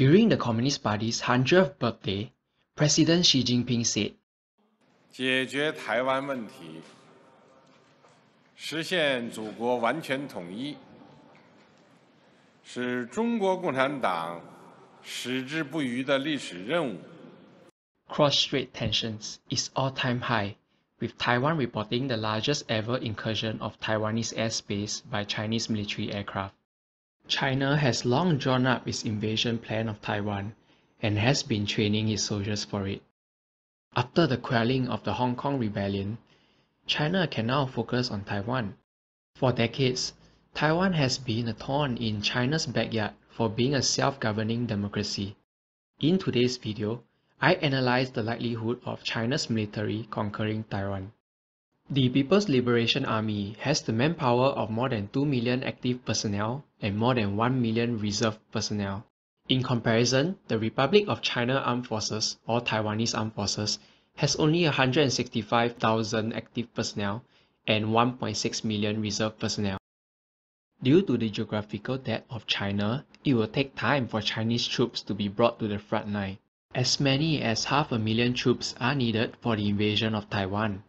During the Communist Party's 100th birthday, President Xi Jinping said, 解决台湾问题，实现祖国完全统一，是中国共产党矢志不渝的历史任务。 Cross-strait tensions is all-time high, with Taiwan reporting the largest ever incursion of Taiwanese airspace by Chinese military aircraft. China has long drawn up its invasion plan of Taiwan and has been training its soldiers for it. After the quelling of the Hong Kong rebellion, China can now focus on Taiwan. For decades, Taiwan has been a thorn in China's backyard for being a self-governing democracy. In today's video, I analyze the likelihood of China's military conquering Taiwan. The People's Liberation Army has the manpower of more than 2 million active personnel and more than 1 million reserve personnel. In comparison, the Republic of China Armed Forces, or Taiwanese Armed Forces, has only 165,000 active personnel and 1.6 million reserve personnel. Due to the geographical depth of China, it will take time for Chinese troops to be brought to the front line. As many as 500,000 troops are needed for the invasion of Taiwan.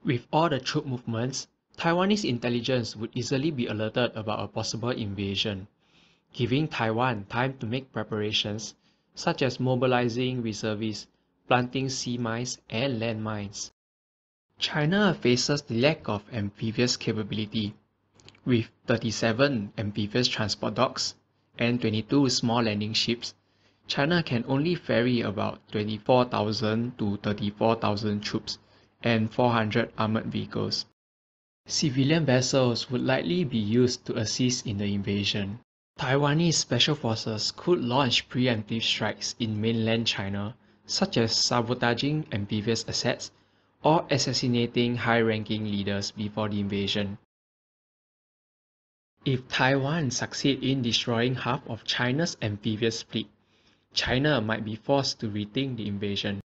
With all the troop movements, Taiwanese intelligence would easily be alerted about a possible invasion, giving Taiwan time to make preparations, such as mobilizing reservists, planting sea mines and land mines. China faces the lack of amphibious capability, with 37 amphibious transport docks and 22 small landing ships. China can only ferry about 24,000 to 34,000 troops and 400 armored vehicles. Civilian vessels would likely be used to assist in the invasion. Taiwanese special forces could launch preemptive strikes in mainland China, such as sabotaging amphibious assets or assassinating high-ranking leaders before the invasion. If Taiwan succeeds in destroying half of China's amphibious fleet, China might be forced to rethink the invasion.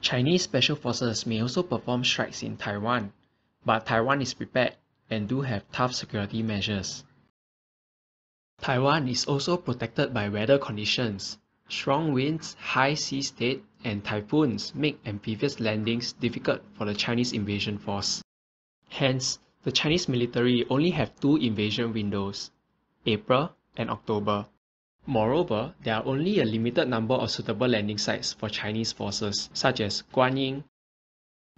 Chinese special forces may also perform strikes in Taiwan, but Taiwan is prepared and do have tough security measures. Taiwan is also protected by weather conditions. Strong winds, high sea state, and typhoons make amphibious landings difficult for the Chinese invasion force. Hence, the Chinese military only have two invasion windows, April and October. Moreover, there are only a limited number of suitable landing sites for Chinese forces, such as Guanyin,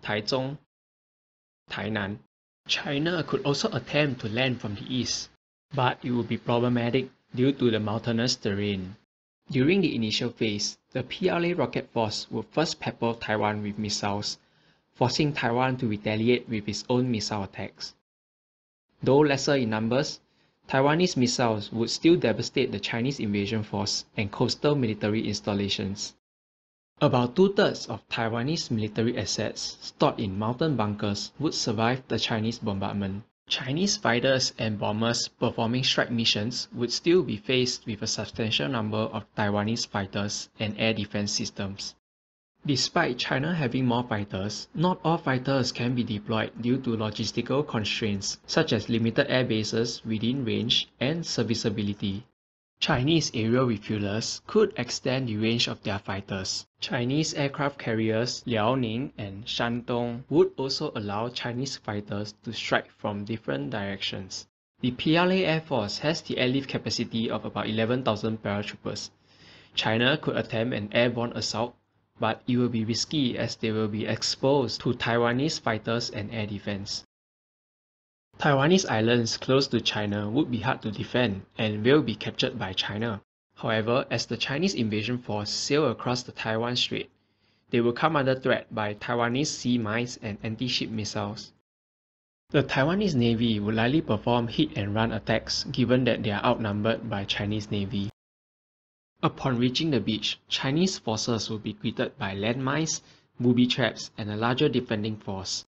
Taichung, Tainan. China could also attempt to land from the east, but it would be problematic due to the mountainous terrain. During the initial phase, the PLA rocket force would first pepper Taiwan with missiles, forcing Taiwan to retaliate with its own missile attacks. Though lesser in numbers, Taiwanese missiles would still devastate the Chinese invasion force and coastal military installations. About two-thirds of Taiwanese military assets stored in mountain bunkers would survive the Chinese bombardment. Chinese fighters and bombers performing strike missions would still be faced with a substantial number of Taiwanese fighters and air defense systems. Despite China having more fighters, not all fighters can be deployed due to logistical constraints such as limited air bases within range and serviceability. Chinese aerial refuelers could extend the range of their fighters. Chinese aircraft carriers Liaoning and Shandong would also allow Chinese fighters to strike from different directions. The PLA Air Force has the airlift capacity of about 11,000 paratroopers. China could attempt an airborne assault, but it will be risky as they will be exposed to Taiwanese fighters and air defense. Taiwanese islands close to China would be hard to defend and will be captured by China. However, as the Chinese invasion force sail across the Taiwan Strait, they will come under threat by Taiwanese sea mines and anti-ship missiles. The Taiwanese Navy would likely perform hit-and-run attacks given that they are outnumbered by Chinese Navy. Upon reaching the beach, Chinese forces will be greeted by landmines, booby traps, and a larger defending force.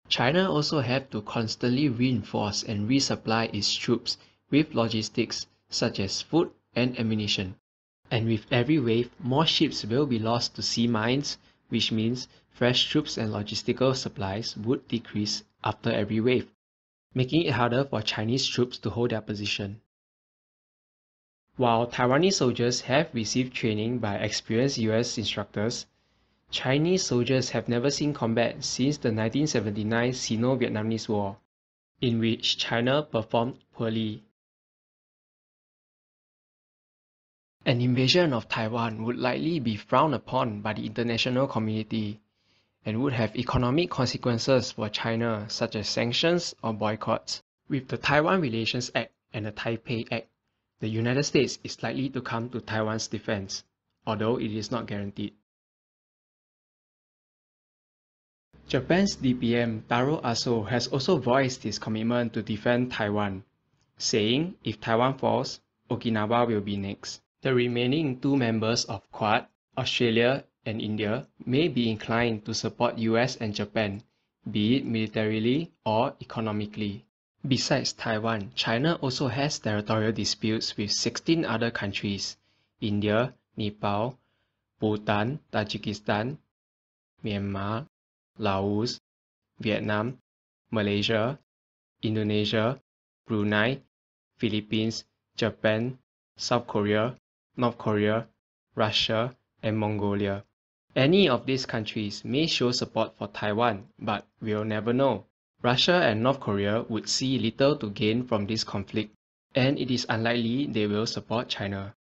China also have to constantly reinforce and resupply its troops with logistics such as food and ammunition. And with every wave, more ships will be lost to sea mines, which means fresh troops and logistical supplies would decrease after every wave. making it harder for Chinese troops to hold their position. While Taiwanese soldiers have received training by experienced US instructors, Chinese soldiers have never seen combat since the 1979 Sino-Vietnamese War, in which China performed poorly. An invasion of Taiwan would likely be frowned upon by the international community and would have economic consequences for China such as sanctions or boycotts. With the Taiwan Relations Act and the Taipei Act, the United States is likely to come to Taiwan's defense, although it is not guaranteed. Japan's DPM Taro Aso has also voiced his commitment to defend Taiwan, saying if Taiwan falls, Okinawa will be next. The remaining two members of Quad, Australia and India, may be inclined to support US and Japan, be it militarily or economically. Besides Taiwan, China also has territorial disputes with 16 other countries: India, Nepal, Bhutan, Tajikistan, Myanmar, Laos, Vietnam, Malaysia, Indonesia, Brunei, Philippines, Japan, South Korea, North Korea, Russia, and Mongolia. Any of these countries may show support for Taiwan, but we'll never know. Russia and North Korea would see little to gain from this conflict, and it is unlikely they will support China.